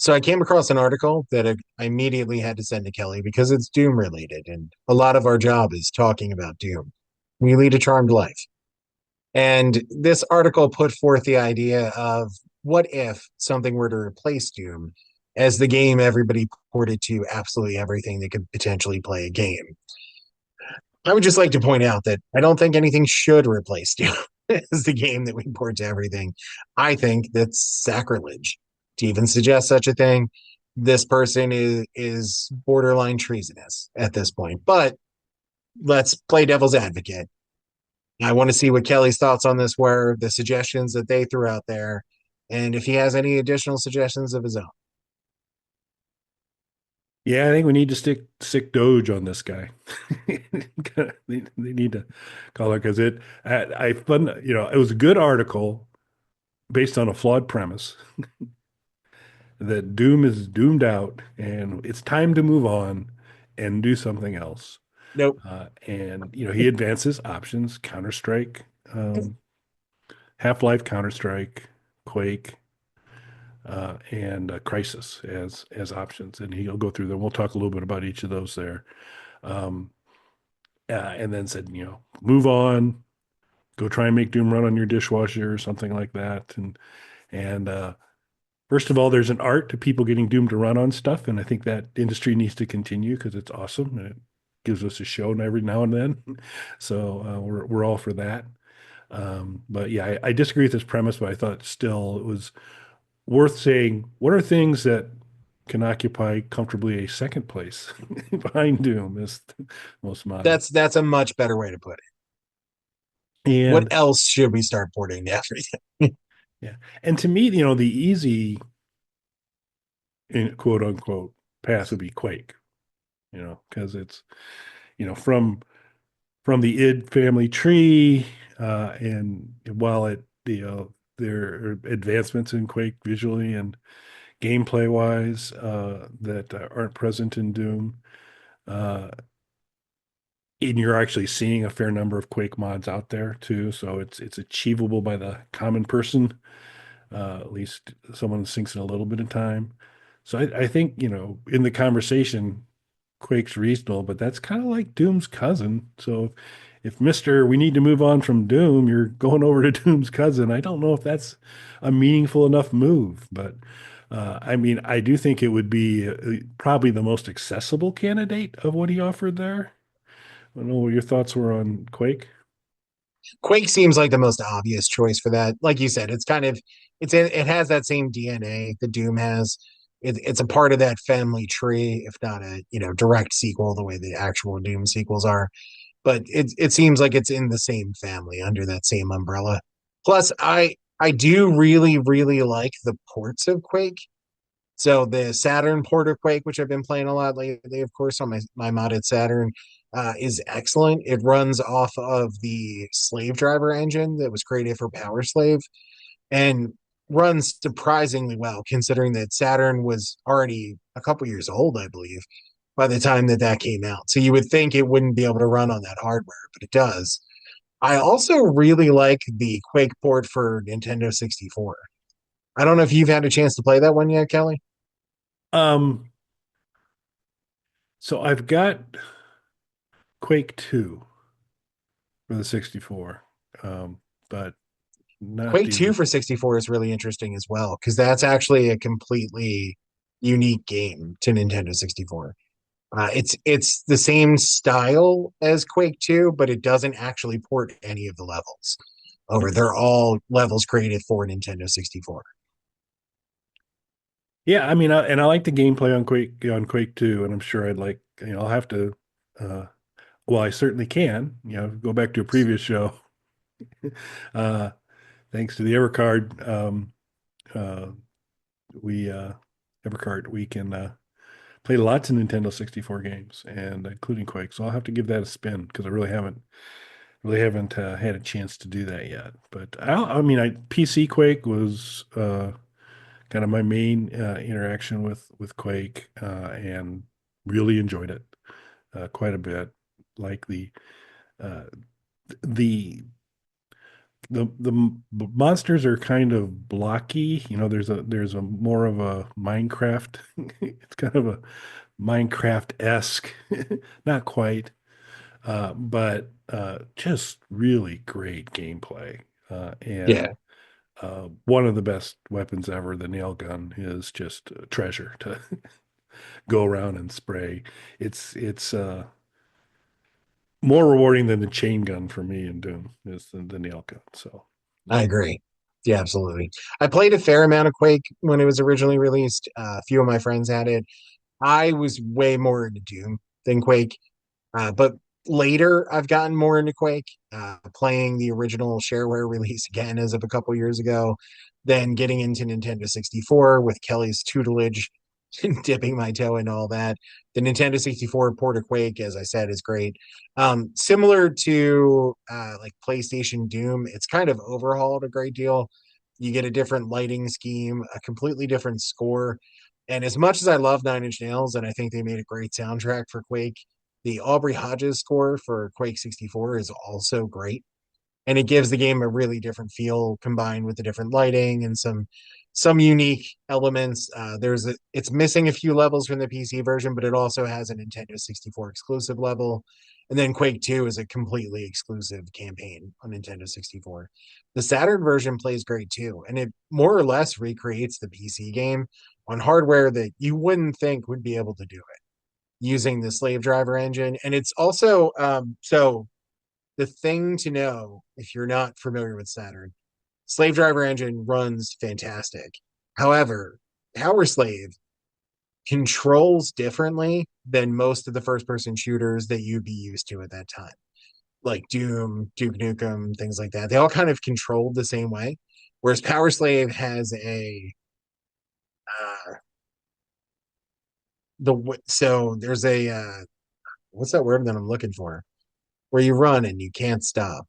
So I came across an article that I immediately had to send to Kelly because it's Doom related, and a lot of our job is talking about Doom. We lead a charmed life. And this article put forth the idea of what if something were to replace Doom as the game everybody ported to absolutely everything that could potentially play a game. I would just like to point out that I don't think anything should replace Doom as the game that we port to everything. I think that's sacrilege to even suggest such a thing. This person is borderline treasonous at this point. But let's play devil's advocate. I want to see what Kelly's thoughts on this were, the suggestions that they threw out there, and if he has any additional suggestions of his own. Yeah, I think we need to stick Doge on this guy. They need to call it because I fun it was a good article based on a flawed premise that Doom is doomed out and it's time to move on and do something else. Nope. And he advances options: Counter-Strike, Half-Life, Counter-Strike, Quake, and Crisis as options, and he'll go through them. We'll talk a little bit about each of those there. Um, and then said, move on, go try and make Doom run on your dishwasher or something like that. And first of all, there's an art to people getting Doom to run on stuff, and I think that industry needs to continue because it's awesome and it gives us a show every now and then. So we're all for that. But yeah, I disagree with this premise, but I thought still it was worth saying. What are things that can occupy comfortably a second place behind Doom is the most modern. That's a much better way to put it. What And else should we start porting to everything? yeah, and to me, the easy in quote unquote path would be Quake, because it's from the id family tree, and while there are advancements in Quake visually and gameplay wise that aren't present in Doom. Uh, and you're actually seeing a fair number of Quake mods out there too, so it's achievable by the common person, at least someone that sinks in a little bit of time. So I think in the conversation, Quake's reasonable, but that's kind of like Doom's cousin. So if Mister, we need to move on from Doom, you're going over to Doom's cousin. I don't know if that's a meaningful enough move, but I mean, I do think it would be probably the most accessible candidate of what he offered there. I don't know what your thoughts were on Quake. Quake seems like the most obvious choice for that. Like you said, it has that same DNA that Doom has. It's a part of that family tree, if not a direct sequel the way the actual Doom sequels are. But it seems like it's in the same family under that same umbrella. Plus, I do really like the ports of Quake. So the Saturn port of Quake, which I've been playing a lot lately, of course, on my modded Saturn, is excellent. It runs off of the Slave Driver engine that was created for Power Slave and runs surprisingly well, considering that Saturn was already a couple years old, I believe, by the time that came out. So you would think it wouldn't be able to run on that hardware, but it does. I also really like the Quake port for Nintendo 64. I don't know if you've had a chance to play that one yet, Kelly. Um, so I've got Quake 2 for the 64, but not Quake the 2 original. for 64 is really interesting as well, because that's actually a completely unique game to Nintendo 64. It's the same style as Quake 2, but it doesn't actually port any of the levels over. They're all levels created for Nintendo 64. Yeah, I mean, and I like the gameplay on Quake 2, and I'm sure I'd like, I'll have to, uh, well, I certainly can, go back to a previous show. Uh, Thanks to the Evercard, uh, we Evercard, we can play lots of Nintendo 64 games, and including Quake. So I'll have to give that a spin because I really haven't had a chance to do that yet. But I mean, PC Quake was kind of my main interaction with Quake, and really enjoyed it quite a bit. Like uh, the monsters are kind of blocky. There's a more of a Minecraft. It's kind of a Minecraft-esque, not quite, but just really great gameplay. And Yeah, one of the best weapons ever, the nail gun, is just a treasure to go around and spray. It's more rewarding than the chain gun for me in Doom is the nail gun. So I agree. Yeah, absolutely. I played a fair amount of Quake when it was originally released. A few of my friends had it. I was way more into Doom than Quake. But later, I've gotten more into Quake, playing the original shareware release again as of a couple years ago, then getting into Nintendo 64 with Kelly's tutelage, dipping my toe in all that. The Nintendo 64 port of Quake, as I said, is great. Similar to like PlayStation Doom, it's kind of overhauled a great deal. You get a different lighting scheme, a completely different score. And as much as I love Nine Inch Nails, and I think they made a great soundtrack for Quake, the Aubrey Hodges score for Quake 64 is also great, and it gives the game a really different feel combined with the different lighting and some unique elements. It's missing a few levels from the PC version, but it also has a Nintendo 64 exclusive level. And then Quake 2 is a completely exclusive campaign on Nintendo 64. The Saturn version plays great too, and it more or less recreates the PC game on hardware that you wouldn't think would be able to do it using the slave driver engine. And it's also so the thing to know if you're not familiar with Saturn, slave driver engine runs fantastic. However, Power Slave controls differently than most of the first person shooters that you'd be used to at that time. Like Doom, Duke Nukem, things like that. They all kind of controlled the same way. Whereas Power Slave has a so there's a what's that word that I'm looking for? Where you run and you can't stop.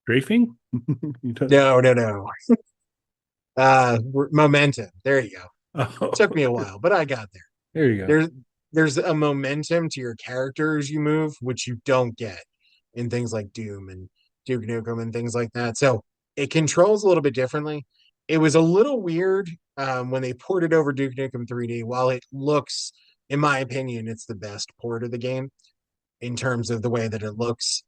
strafing? You don't- No, no, no. Momentum. There you go. Took me a Oh, while, but I got there. there you go. There's a momentum to your character as you move, which you don't get in things like Doom and Duke Nukem and things like that. So it controls a little bit differently. It was a little weird when they ported over Duke Nukem 3D. While it looks, in my opinion, it's the best port of the game in terms of the way that it looks.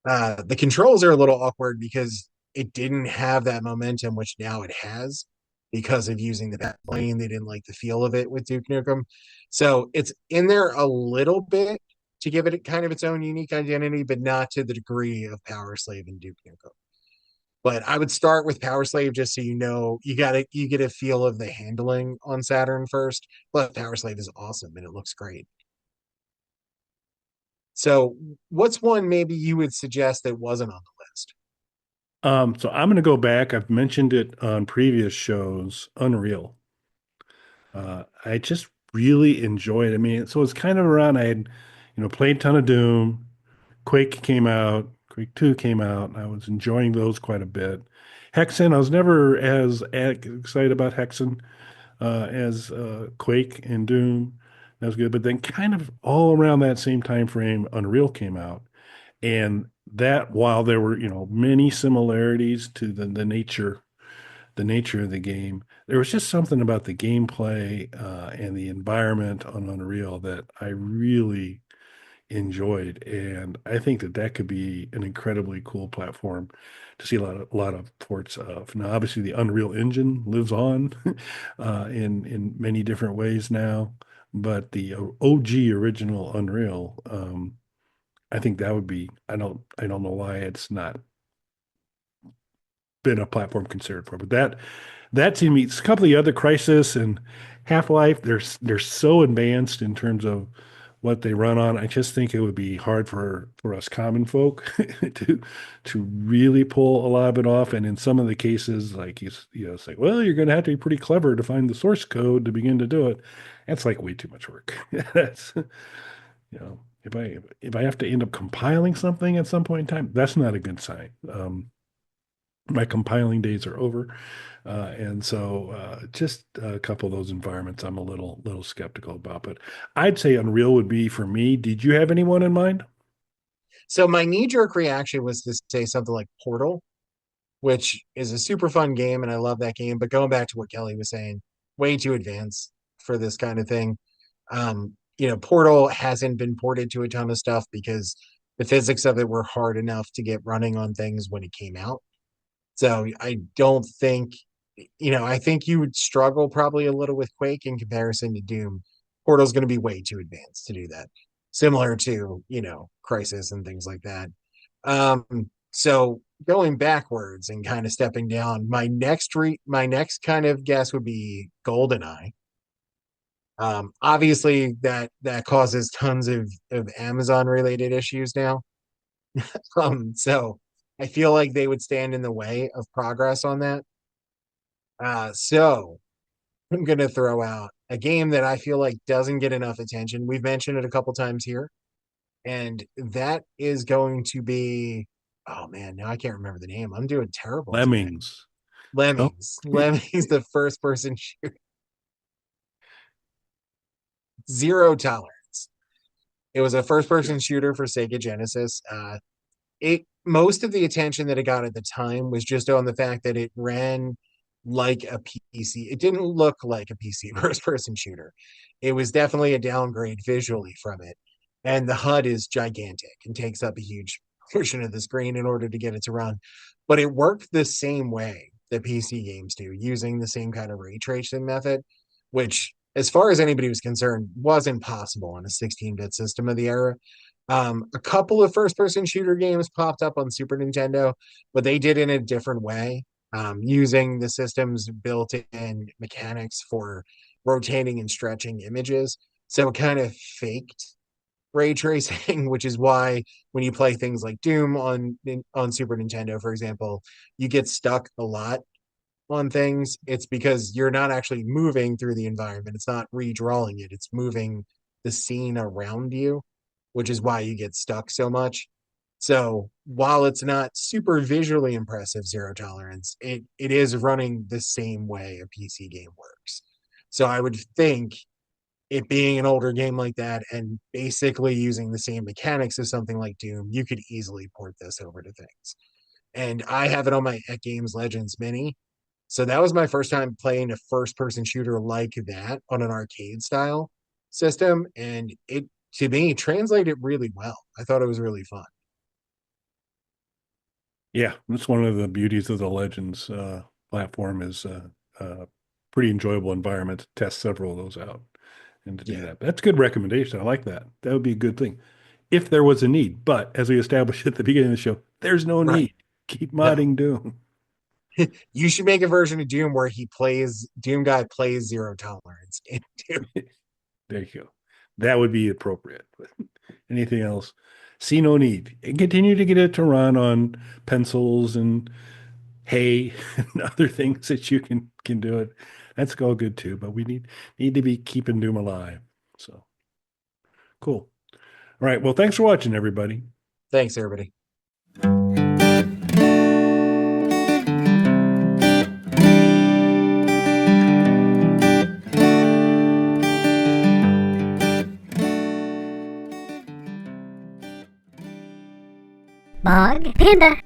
The controls are a little awkward because it didn't have that momentum, which now it has because of using the plane. They didn't like the feel of it with Duke Nukem. So it's in there a little bit to give it kind of its own unique identity, but not to the degree of Power Slave and Duke Nukem. But I would start with Power Slave just so you know you get a feel of the handling on Saturn first. But Power Slave is awesome and it looks great. So what's one maybe you would suggest that wasn't on the list? So I'm going to go back. I've mentioned it on previous shows, Unreal. I just really enjoyed it. I mean, so it's kind of around, I had, played a ton of Doom. Quake came out, Quake 2 came out, and I was enjoying those quite a bit. Hexen, I was never as excited about Hexen as Quake and Doom. That was good. But then kind of all around that same time frame, Unreal came out. And that, while there were, many similarities to the nature of the game, there was just something about the gameplay and the environment on Unreal that I really enjoyed, and I think that could be an incredibly cool platform to see a lot of ports of. Now, obviously, the Unreal Engine lives on in many different ways now, but the OG original Unreal, I think that would be. I don't know why it's not been a platform considered for, but that to me, it's a couple of the other Crisis and Half-Life, they're so advanced in terms of what they run on. I just think it would be hard for us common folk to really pull a lot of it off. And in some of the cases, like it's like, well, you're going to have to be pretty clever to find the source code to begin to do it. That's like way too much work. That's if I have to end up compiling something at some point in time, that's not a good sign. My compiling days are over. And so just a couple of those environments I'm a little skeptical about. But I'd say Unreal would be for me. Did you have anyone in mind? So my knee jerk reaction was to say something like Portal, which is a super fun game, and I love that game. But going back to what Kelly was saying, way too advanced for this kind of thing. Portal hasn't been ported to a ton of stuff because the physics of it were hard enough to get running on things when it came out. So I don't think, I think you would struggle probably a little with Quake in comparison to Doom. Portal's going to be way too advanced to do that, similar to, Crisis and things like that. So going backwards and kind of stepping down, my next kind of guess would be GoldenEye. Obviously that causes tons of Amazon related issues now. So I feel like they would stand in the way of progress on that. So I'm gonna throw out a game that I feel like doesn't get enough attention. We've mentioned it a couple times here, and that is going to be, oh man, now I can't remember the name. I'm doing terrible today. Lemmings. No? Lemmings. Lemmings, the first person shooter. Zero tolerance. It was a first person shooter for Sega Genesis. It most of the attention that it got at the time was just on the fact that it ran like a PC. It didn't look like a PC first person shooter. It was definitely a downgrade visually from it. And the HUD is gigantic and takes up a huge portion of the screen in order to get it to run. But it worked the same way that PC games do, using the same kind of ray tracing method, which, as far as anybody was concerned, wasn't possible on a 16-bit system of the era. A couple of first-person shooter games popped up on Super Nintendo, but they did it in a different way, using the system's built-in mechanics for rotating and stretching images. So it kind of faked ray tracing, which is why when you play things like Doom on Super Nintendo, for example, you get stuck a lot on things. It's because you're not actually moving through the environment. It's not redrawing it. It's moving the scene around you, which is why you get stuck so much. So while it's not super visually impressive, zero tolerance, it is running the same way a PC game works. So I would think it being an older game like that and basically using the same mechanics as something like Doom, you could easily port this over to things. And I have it on my At Games Legends Mini. So that was my first time playing a first person shooter like that on an arcade style system. And it, to me, translated really well. I thought it was really fun. Yeah, that's one of the beauties of the Legends platform is pretty enjoyable environment to test several of those out and to do Yeah. that. That's a good recommendation. I like that. That would be a good thing if there was a need. But as we established at the beginning of the show, there's no Right. need. Keep No. modding Doom. You should make a version of Doom where Doom guy plays zero tolerance in Doom. There you go. That would be appropriate. But anything else? See no need. And continue to get it to run on pencils and hay and other things that you can do it. That's all good too. But we need to be keeping Doom alive. So cool. All right. Well, thanks for watching, everybody. Thanks, everybody. Bog Panda.